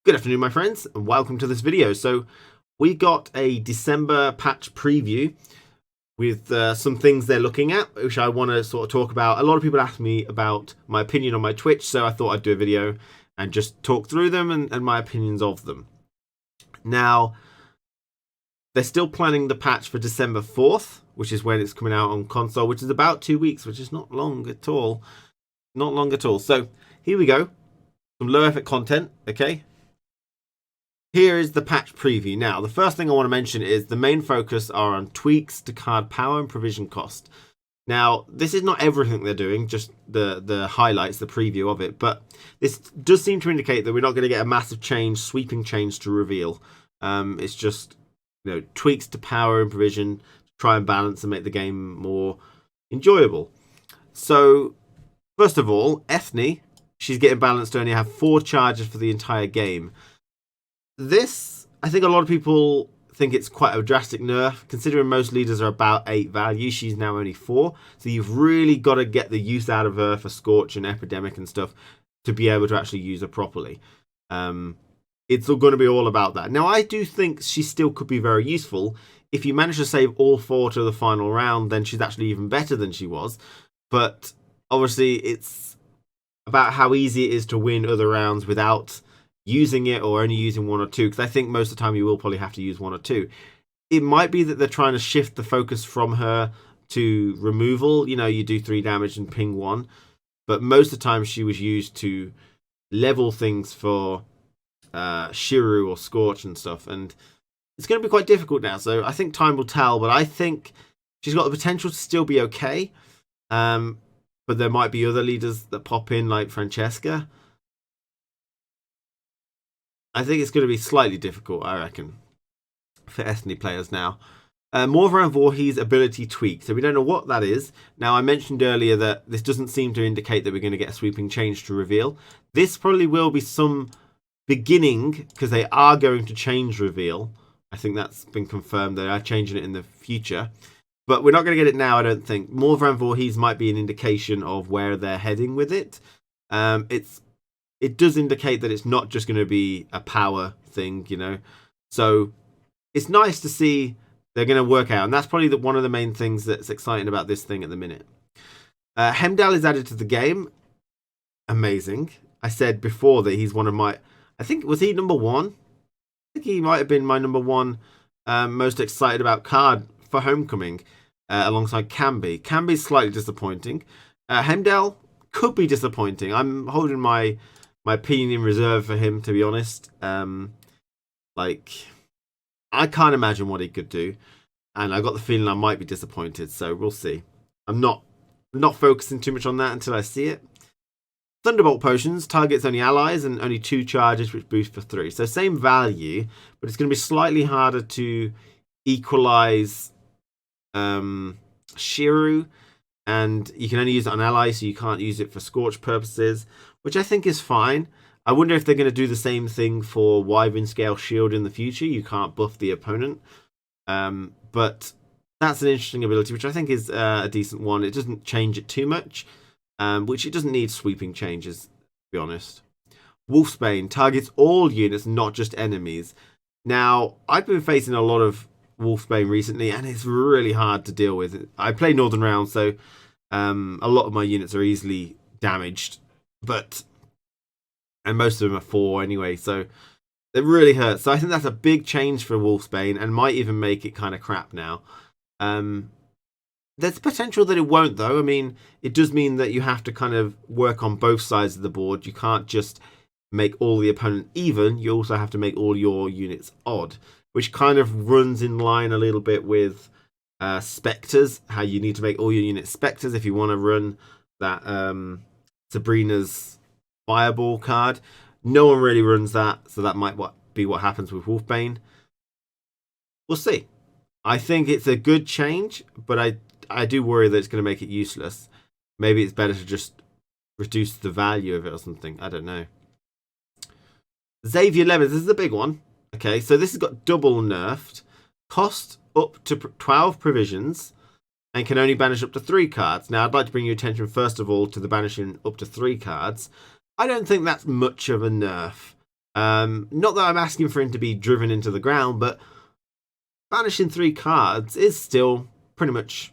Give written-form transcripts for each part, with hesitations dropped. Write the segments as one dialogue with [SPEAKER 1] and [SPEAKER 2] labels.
[SPEAKER 1] Good afternoon, my friends, and welcome to this video. So we got a December patch preview with some things they're looking at, which I want to sort of talk about. A lot of people asked me about my opinion on my Twitch, so I thought I'd do a video and just talk through them and my opinions of them. Now, they're still planning the patch for December 4th, which is when it's coming out on console, which is about 2 weeks, which is not long at all. Not long at all. So here we go. Some low effort content, okay? Here is the patch preview. Now, the first thing I want to mention is the main focus are on tweaks to card power and provision cost. Now, this is not everything they're doing, just the highlights, the preview of it, but this does seem to indicate that we're not going to get a massive change, sweeping change to reveal. It's just, tweaks to power and provision to try and balance and make the game more enjoyable. So, first of all, Ethne, she's getting balanced to only have 4 charges for the entire game. This, I think a lot of people think it's quite a drastic nerf, considering most leaders are about 8 value. She's now only 4, so you've really got to get the use out of her for Scorch and Epidemic and stuff to be able to actually use her properly. It's going to be all about that. Now, I do think she still could be very useful. If you manage to save all 4 to the final round, then she's actually even better than she was. But obviously, it's about how easy it is to win other rounds without using it or only using 1 or 2, because I think most of the time you will probably have to use 1 or 2. It might be that they're trying to shift the focus from her to removal. You do 3 damage and ping 1, but most of the time she was used to level things for Shiru or Scorch and stuff, and it's going to be quite difficult now, so I think time will tell, but I think she's got the potential to still be okay, but there might be other leaders that pop in, like Francesca. I think it's going to be slightly difficult, I reckon, for Ethne players now. Morvaran Voorhees ability tweak. So we don't know what that is. Now, I mentioned earlier that this doesn't seem to indicate that we're going to get a sweeping change to reveal. This probably will be some beginning, because they are going to change reveal. I think that's been confirmed. They are changing it in the future. But we're not going to get it now, I don't think. Morvaran Voorhees might be an indication of where they're heading with it. It does indicate that it's not just going to be a power thing, So it's nice to see they're going to work out. And that's probably one of the main things that's exciting about this thing at the minute. Hemdale is added to the game. Amazing. I said before that he's one of my... I think, was he number 1? I think he might have been my number 1 most excited about card for Homecoming alongside Camby. Camby's slightly disappointing. Hemdale could be disappointing. I'm holding my opinion in reserve for him, to be honest. I can't imagine what he could do, and I got the feeling I might be disappointed, so we'll see. I'm not focusing too much on that until I see it. Thunderbolt potions targets only allies and only 2 charges, which boost for 3. So same value, but it's going to be slightly harder to equalize Shiru, and you can only use it on allies, so you can't use it for Scorch purposes, which I think is fine. I wonder if they're going to do the same thing for Wyvern Scale Shield in the future. You can't buff the opponent. But that's an interesting ability, which I think is a decent one. It doesn't change it too much, which it doesn't need sweeping changes, to be honest. Wolfsbane targets all units, not just enemies. Now, I've been facing a lot of Wolfsbane recently, and it's really hard to deal with. I play Northern Round, so a lot of my units are easily damaged, and most of them are 4 anyway, so it really hurts. So I think that's a big change for Wolfsbane, and might even make it kind of crap now. There's potential that it won't, though. I mean, it does mean that you have to kind of work on both sides of the board. You can't just make all the opponent even. You also have to make all your units odd, which kind of runs in line a little bit with Spectres, how you need to make all your units Spectres if you want to run that Sabrina's Fireball card. No one really runs that, so that might be what happens with Wolfbane. We'll see. I think it's a good change, but I do worry that it's going to make it useless. Maybe it's better to just reduce the value of it or something. I don't know. Xavier Levens, this is a big one. Okay, so this has got double nerfed. Cost up to 12 provisions and can only banish up to 3 cards. Now, I'd like to bring your attention, first of all, to the banishing up to 3 cards. I don't think that's much of a nerf. Not that I'm asking for him to be driven into the ground, but banishing 3 cards is still pretty much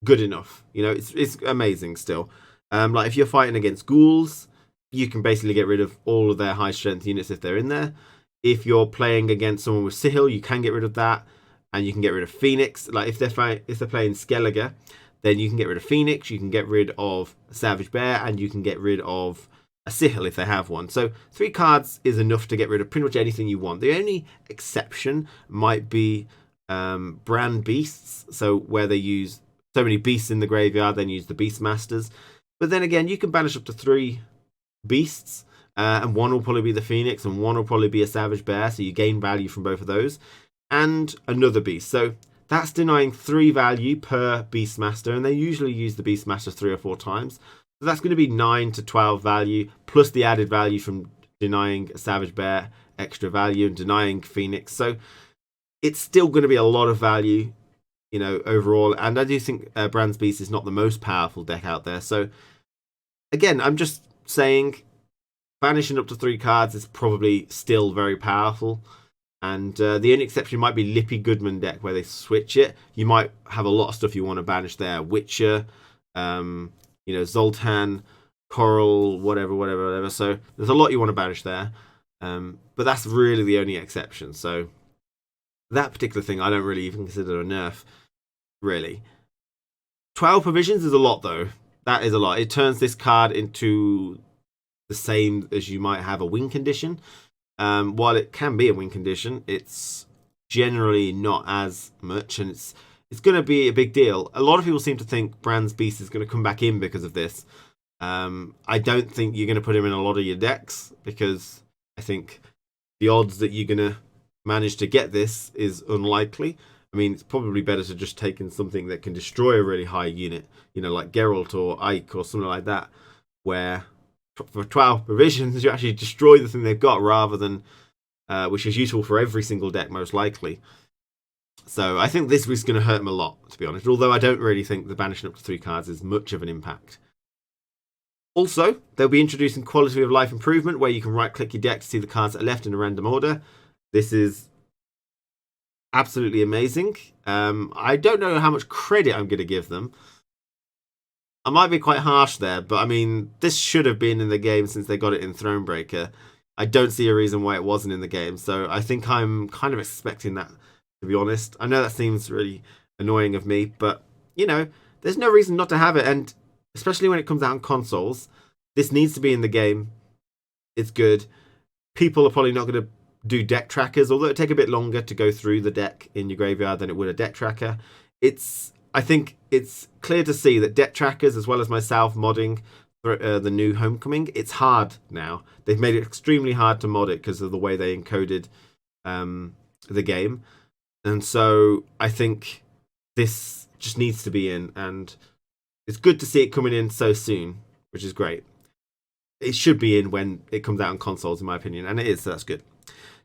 [SPEAKER 1] good enough. You know, it's amazing still. Like if you're fighting against ghouls, you can basically get rid of all of their high strength units if they're in there. If you're playing against someone with Sihil, you can get rid of that, and you can get rid of Phoenix. Like if they're playing Skellige, then you can get rid of Phoenix, you can get rid of a Savage Bear, and you can get rid of a Sihil if they have one. So 3 cards is enough to get rid of pretty much anything you want. The only exception might be Brand Beasts, so where they use so many beasts in the graveyard, then use the Beast Masters. But then again, you can banish up to 3 beasts, and one will probably be the Phoenix, and one will probably be a Savage Bear, so you gain value from both of those, and another beast. So that's denying 3 value per Beastmaster, and they usually use the Beastmaster 3 or 4 times. So that's going to be 9 to 12 value, plus the added value from denying a Savage Bear extra value and denying Phoenix. So it's still going to be a lot of value, you know, overall. And I do think Brand's Beast is not the most powerful deck out there. So again, I'm just saying banishing up to 3 cards is probably still very powerful. And the only exception might be Lippy Goodman deck, where they switch it. You might have a lot of stuff you want to banish there. Witcher, you know, Zoltan, Coral, whatever. So there's a lot you want to banish there. But that's really the only exception. So that particular thing I don't really even consider a nerf, really. 12 provisions is a lot, though. That is a lot. It turns this card into the same as you might have a win condition. While it can be a win condition, it's generally not as much, and it's going to be a big deal. A lot of people seem to think Brand's Beast is going to come back in because of this. I don't think you're going to put him in a lot of your decks, because I think the odds that you're going to manage to get this is unlikely. I mean, it's probably better to just take in something that can destroy a really high unit, you know, like Geralt or Ike or something like that, where for 12 provisions you actually destroy the thing they've got, rather than which is useful for every single deck most likely. So I think this was going to hurt them a lot, to be honest, although I don't really think the banishing up to 3 cards is much of an impact. Also, they'll be introducing quality of life improvement, where you can right click your deck to see the cards that are left in a random order. This is absolutely amazing. I don't know how much credit I'm going to give them. I might be quite harsh there, but I mean, this should have been in the game since they got it in Thronebreaker. I don't see a reason why it wasn't in the game, so I think I'm kind of expecting that, to be honest. I know that seems really annoying of me, but, you know, there's no reason not to have it, and especially when it comes out on consoles, this needs to be in the game. It's good. People are probably not going to do deck trackers, although it take a bit longer to go through the deck in your graveyard than it would a deck tracker. I think it's clear to see that deck trackers, as well as myself modding the new Homecoming, it's hard now. They've made it extremely hard to mod it because of the way they encoded the game. And so I think this just needs to be in, and it's good to see it coming in so soon, which is great. It should be in when it comes out on consoles, in my opinion, and it is, so that's good.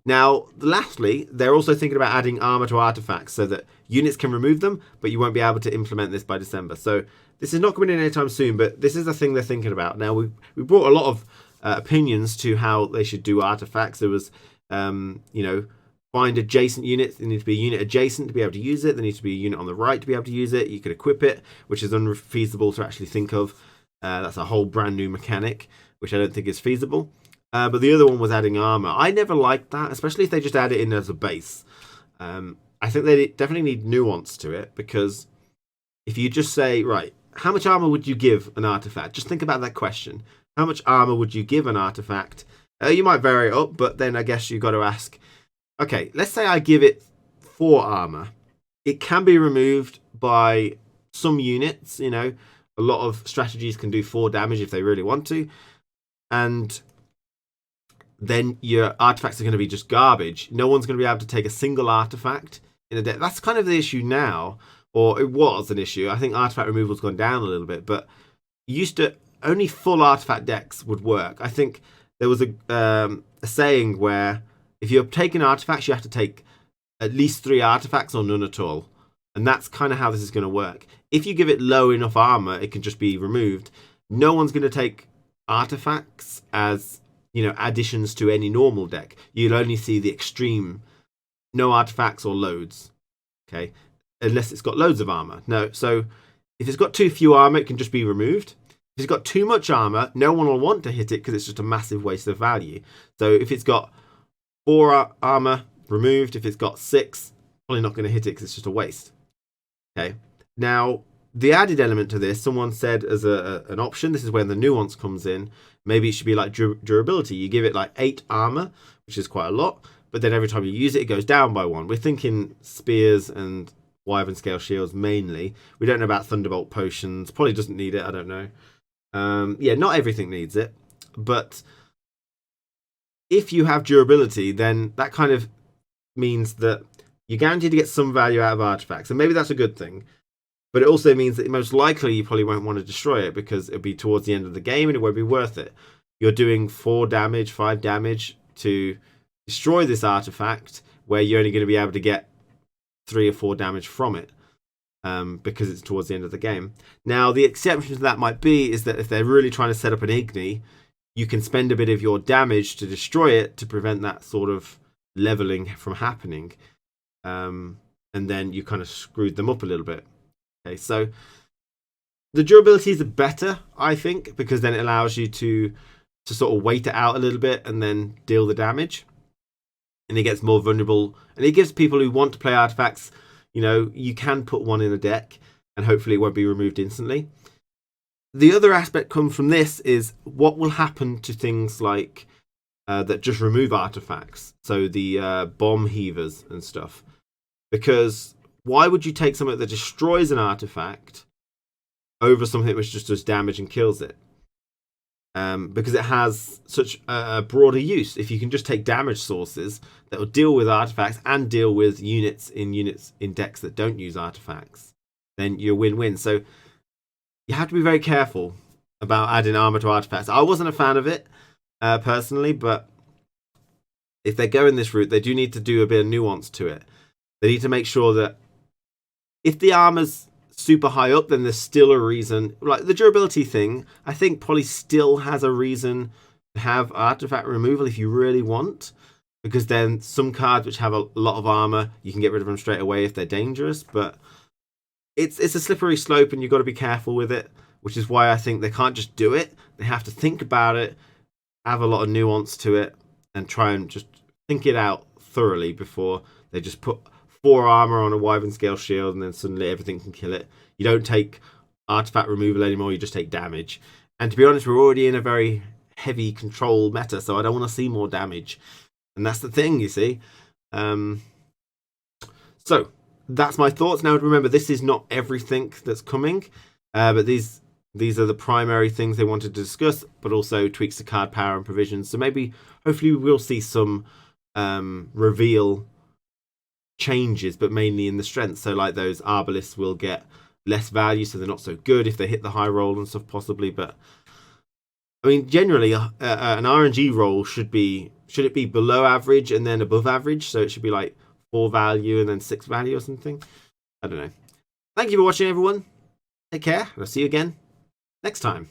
[SPEAKER 1] Now, lastly, they're also thinking about adding armor to artifacts so that units can remove them, but you won't be able to implement this by December. So this is not coming in anytime soon, but this is the thing they're thinking about. Now, we brought a lot of opinions to how they should do artifacts. There was, you know, find adjacent units. There needs to be a unit adjacent to be able to use it. There needs to be a unit on the right to be able to use it. You could equip it, which is unfeasible to actually think of. That's a whole brand new mechanic, which I don't think is feasible. But the other one was adding armor. I never liked that, especially if they just add it in as a base. I think they definitely need nuance to it, because if you just say, right, how much armor would you give an artifact? Just think about that question. How much armor would you give an artifact? You might vary it up, but then I guess you've got to ask, okay, let's say I give it 4 armor. It can be removed by some units, you know. A lot of strategies can do 4 damage if they really want to. And then your artifacts are going to be just garbage. No one's going to be able to take a single artifact in a deck. That's kind of the issue now, or it was an issue. I think artifact removal's gone down a little bit, but used to only full artifact decks would work. I think there was a saying where if you're taking artifacts, you have to take at least 3 artifacts or none at all. And that's kind of how this is going to work. If you give it low enough armor, it can just be removed. No one's going to take artifacts as, additions to any normal deck. You'll only see the extreme, no artifacts or loads, okay, unless it's got loads of armor. No, so if it's got too few armor, it can just be removed. If it's got too much armor, no one will want to hit it because it's just a massive waste of value. So if it's got 4 armor, removed. If it's got 6, probably not going to hit it because it's just a waste. Okay. Now, the added element to this, someone said as an option, this is when the nuance comes in. Maybe it should be like durability. You give it like 8 armor, which is quite a lot, but then every time you use it, it goes down by 1. We're thinking spears and Wyvern scale shields mainly. We don't know about Thunderbolt potions. Probably doesn't need it. I don't know. Yeah, not everything needs it, but if you have durability, then that kind of means that you're guaranteed to get some value out of artifacts, and maybe that's a good thing. But it also means that most likely you probably won't want to destroy it because it'll be towards the end of the game and it won't be worth it. You're doing 4 damage, 5 damage to destroy this artifact where you're only going to be able to get 3 or 4 damage from it because it's towards the end of the game. Now, the exception to that might be is that if they're really trying to set up an Igni, you can spend a bit of your damage to destroy it to prevent that sort of leveling from happening. And then you kind of screwed them up a little bit. Okay, so the durabilities are better, I think, because then it allows you to sort of wait it out a little bit and then deal the damage. And it gets more vulnerable. And it gives people who want to play artifacts, you can put one in a deck and hopefully it won't be removed instantly. The other aspect comes from this is what will happen to things like that just remove artifacts. So the bomb heavers and stuff. Because why would you take something that destroys an artifact over something which just does damage and kills it? Because it has such a broader use. If you can just take damage sources that will deal with artifacts and deal with units in decks that don't use artifacts, then you're win-win. So you have to be very careful about adding armor to artifacts. I wasn't a fan of it personally, but if they're going this route, they do need to do a bit of nuance to it. They need to make sure that if the armor's super high up, then there's still a reason. Like the durability thing, I think probably still has a reason to have artifact removal if you really want. Because then some cards which have a lot of armor, you can get rid of them straight away if they're dangerous. But it's a slippery slope and you've got to be careful with it. Which is why I think they can't just do it. They have to think about it, have a lot of nuance to it, and try and just think it out thoroughly before they just put 4 armor on a Wyvern scale shield and then suddenly everything can kill it. You don't take artifact removal anymore, you just take damage. And to be honest, we're already in a very heavy control meta, so I don't want to see more damage. And that's the thing, you see. So that's my thoughts. Now remember, this is not everything that's coming, but these are the primary things they wanted to discuss, but also tweaks to card power and provisions. So maybe, hopefully we will see some reveal changes, but mainly in the strength. So like those arbalists will get less value, so they're not so good if they hit the high roll and stuff possibly. But I mean, generally an RNG roll should it be below average and then above average? So it should be like 4 value and then 6 value or something. I don't know. Thank you for watching, everyone. Take care, and I'll see you again next time.